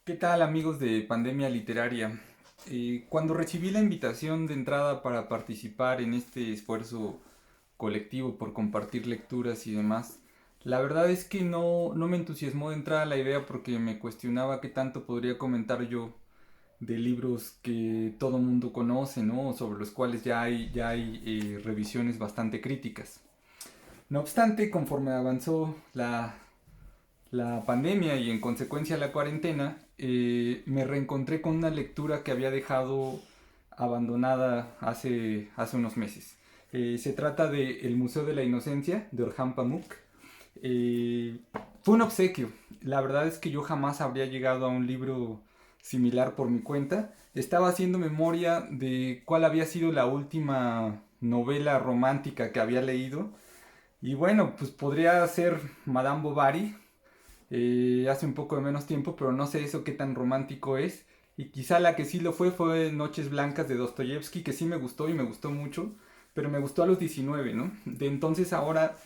¿Qué tal amigos de Pandemia Literaria? Cuando recibí la invitación de entrada para participar en este esfuerzo colectivo por compartir lecturas y demás, la verdad es que no me entusiasmó de entrada la idea porque me cuestionaba qué tanto podría comentar yo de libros que todo mundo conoce, ¿no? Sobre los cuales ya hay revisiones bastante críticas. No obstante, conforme avanzó la pandemia y en consecuencia la cuarentena, me reencontré con una lectura que había dejado abandonada hace unos meses. Se trata de El Museo de la Inocencia de Orhan Pamuk. Eh, Fue un obsequio. La verdad es que yo jamás habría llegado a un libro similar por mi cuenta. Estaba haciendo memoria de cuál había sido la última novela romántica que había leído. Y bueno, pues podría ser Madame Bovary, hace un poco de menos tiempo, pero no sé eso qué tan romántico es. Y quizá la que sí lo fue Noches Blancas de Dostoyevsky, que sí me gustó y me gustó mucho, pero me gustó a los 19, ¿no? De entonces ahora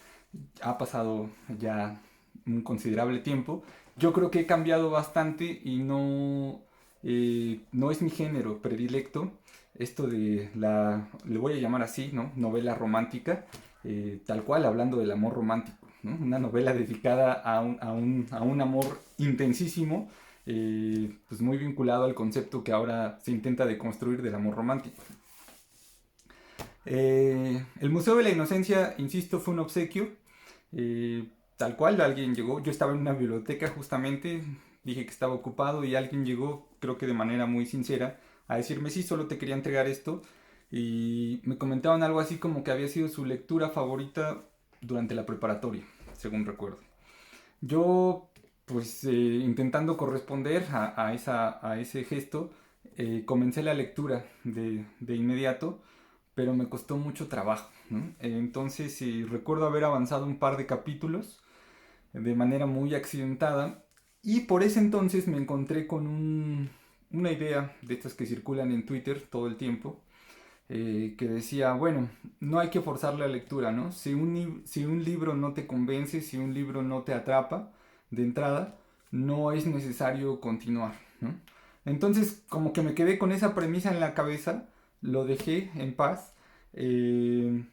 ha pasado ya un considerable tiempo. Yo creo que he cambiado bastante y no es mi género predilecto. Esto de le voy a llamar así, ¿no? Novela romántica, tal cual, hablando del amor romántico, ¿no? Una novela dedicada a un amor intensísimo, pues muy vinculado al concepto que ahora se intenta deconstruir del amor romántico. El Museo de la Inocencia, insisto, fue un obsequio. Tal cual, alguien llegó. Yo estaba en una biblioteca justamente, dije que estaba ocupado y alguien llegó, creo que de manera muy sincera, a decirme: sí, solo te quería entregar esto. Y me comentaban algo así como que había sido su lectura favorita durante la preparatoria, según recuerdo. Yo, pues intentando corresponder a ese gesto, comencé la lectura de inmediato, pero me costó mucho trabajo, ¿no? Entonces recuerdo haber avanzado un par de capítulos de manera muy accidentada y por ese entonces me encontré con una idea de estas que circulan en Twitter todo el tiempo, que decía, bueno, no hay que forzar la lectura, ¿no? Si un libro no te convence, si un libro no te atrapa de entrada, no es necesario continuar, ¿no? Entonces, como que me quedé con esa premisa en la cabeza, lo dejé en paz. eh,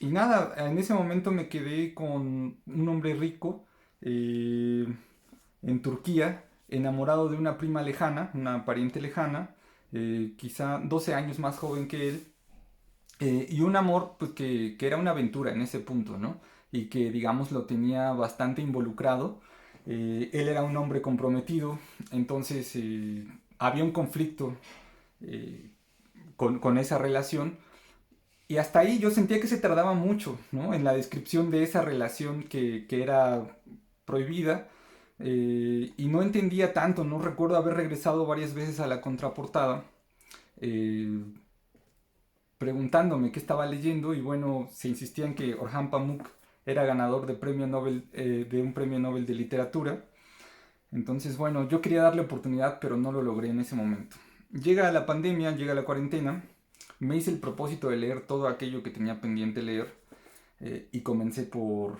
y nada, en ese momento me quedé con un hombre rico, eh, en Turquía, enamorado de una prima lejana, una pariente lejana, quizá 12 años más joven que él, y un amor pues, que era una aventura en ese punto, ¿no? Y que, digamos, lo tenía bastante involucrado. Él era un hombre comprometido, entonces había un conflicto eh, con esa relación. Y hasta ahí yo sentía que se tardaba mucho, ¿no? En la descripción de esa relación que era prohibida. Y no entendía tanto, no recuerdo haber regresado varias veces a la contraportada, eh, preguntándome qué estaba leyendo y bueno, se insistía en que Orhan Pamuk era ganador de, premio Nobel, de un premio Nobel de literatura. Entonces, bueno, yo quería darle oportunidad, pero no lo logré en ese momento. Llega la pandemia, llega la cuarentena, me hice el propósito de leer todo aquello que tenía pendiente leer, y comencé por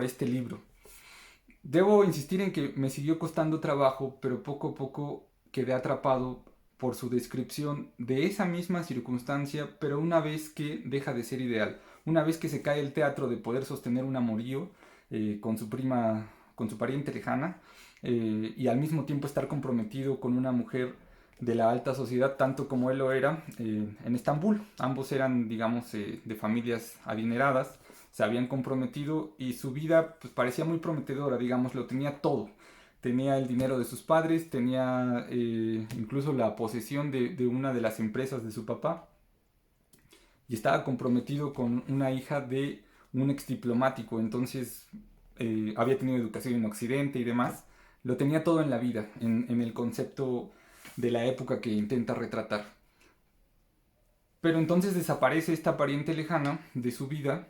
este libro. Debo insistir en que me siguió costando trabajo, pero poco a poco quedé atrapado por su descripción de esa misma circunstancia, pero una vez que deja de ser ideal, una vez que se cae el teatro de poder sostener un amorío con su prima, con su pariente lejana, y al mismo tiempo estar comprometido con una mujer de la alta sociedad, tanto como él lo era, en Estambul. Ambos eran, digamos, de familias adineradas, se habían comprometido y su vida pues, parecía muy prometedora, digamos, lo tenía todo. Tenía el dinero de sus padres, tenía incluso la posesión de una de las empresas de su papá y estaba comprometido con una hija de un ex diplomático, entonces había tenido educación en Occidente y demás. Lo tenía todo en la vida, en el concepto de la época que intenta retratar. Pero entonces desaparece esta pariente lejana de su vida.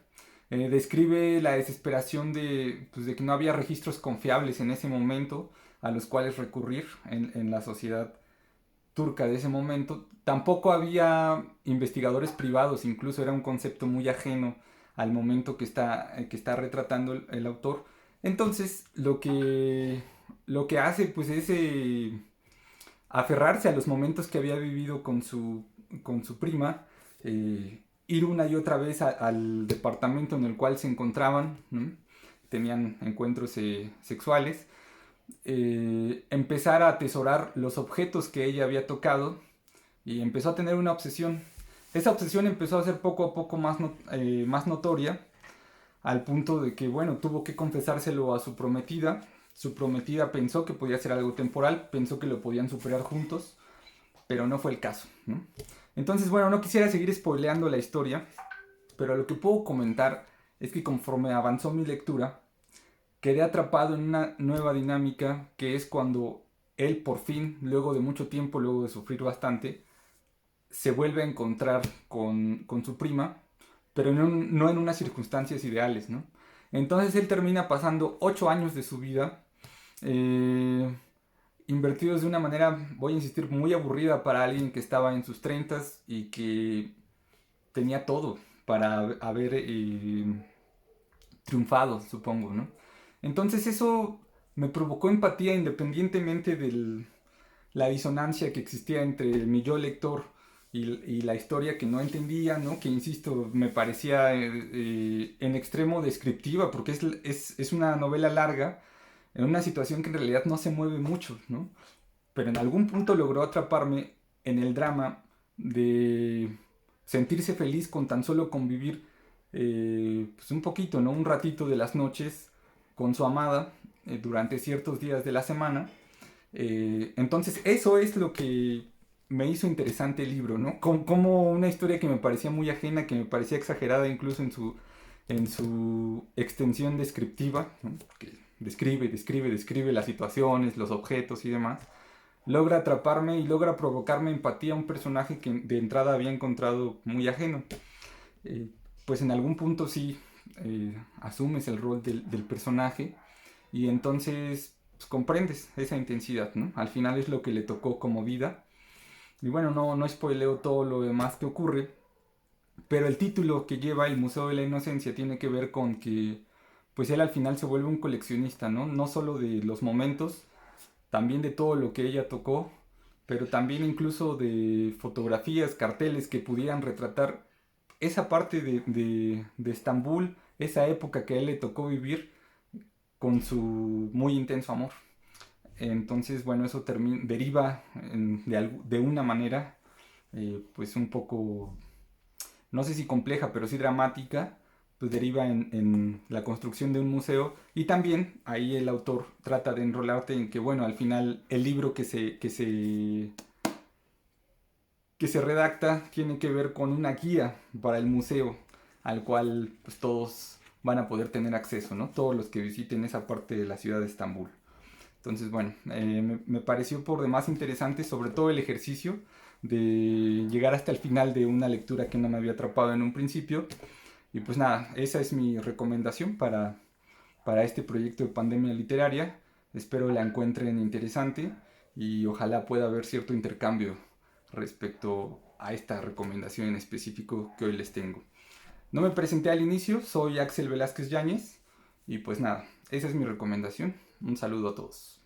Describe la desesperación pues, de que no había registros confiables en ese momento a los cuales recurrir en la sociedad turca de ese momento. Tampoco había investigadores privados, incluso era un concepto muy ajeno al momento que está retratando el autor. Entonces, lo que lo que hace pues es aferrarse a los momentos que había vivido con su prima, ir una y otra vez al departamento en el cual se encontraban, ¿no? Tenían encuentros sexuales, empezar a atesorar los objetos que ella había tocado y empezó a tener una obsesión. Esa obsesión empezó a ser poco a poco más notoria, al punto de que, bueno, tuvo que confesárselo a su prometida. Su prometida pensó que podía ser algo temporal, pensó que lo podían superar juntos, pero no fue el caso, ¿no? Entonces, bueno, no quisiera seguir spoileando la historia, pero lo que puedo comentar es que conforme avanzó mi lectura, quedé atrapado en una nueva dinámica, que es cuando él por fin, luego de mucho tiempo, luego de sufrir bastante, se vuelve a encontrar con su prima, pero no en unas circunstancias ideales, ¿no? Entonces él termina pasando 8 años de su vida eh, invertidos de una manera, voy a insistir, muy aburrida para alguien que estaba en sus 30 y que tenía todo para haber triunfado, supongo, ¿no? Entonces eso me provocó empatía independientemente de la disonancia que existía entre mi yo lector y la historia que no entendía, ¿no? Que, insisto, me parecía en extremo descriptiva, porque es una novela larga, en una situación que en realidad no se mueve mucho, ¿no? Pero en algún punto logró atraparme en el drama de sentirse feliz con tan solo convivir pues un poquito, ¿no? Un ratito de las noches con su amada durante ciertos días de la semana. Entonces eso es lo que me hizo interesante el libro, ¿no? Como una historia que me parecía muy ajena, que me parecía exagerada incluso en su extensión descriptiva, ¿no? Que describe las situaciones, los objetos y demás, logra atraparme y logra provocarme empatía a un personaje que de entrada había encontrado muy ajeno. Eh, pues en algún punto sí asumes el rol del personaje y entonces pues, comprendes esa intensidad, ¿no? Al final es lo que le tocó como vida. Y bueno, no spoileo todo lo demás que ocurre, pero el título que lleva el Museo de la Inocencia tiene que ver con que pues él al final se vuelve un coleccionista, ¿no? No solo de los momentos, también de todo lo que ella tocó, pero también incluso de fotografías, carteles que pudieran retratar esa parte de Estambul, esa época que a él le tocó vivir con su muy intenso amor. Entonces, bueno, eso deriva de una manera, pues un poco, no sé si compleja, pero sí dramática, pues deriva en la construcción de un museo y también ahí el autor trata de enrolarte en que, bueno, al final el libro que se redacta tiene que ver con una guía para el museo al cual pues todos van a poder tener acceso, ¿no? Todos los que visiten esa parte de la ciudad de Estambul. Entonces, bueno, me pareció por demás interesante, sobre todo el ejercicio de llegar hasta el final de una lectura que no me había atrapado en un principio. Y pues nada, esa es mi recomendación para este proyecto de pandemia literaria. Espero la encuentren interesante y ojalá pueda haber cierto intercambio respecto a esta recomendación en específico que hoy les tengo. No me presenté al inicio, soy Axel Velázquez Yáñez y pues nada, esa es mi recomendación. Un saludo a todos.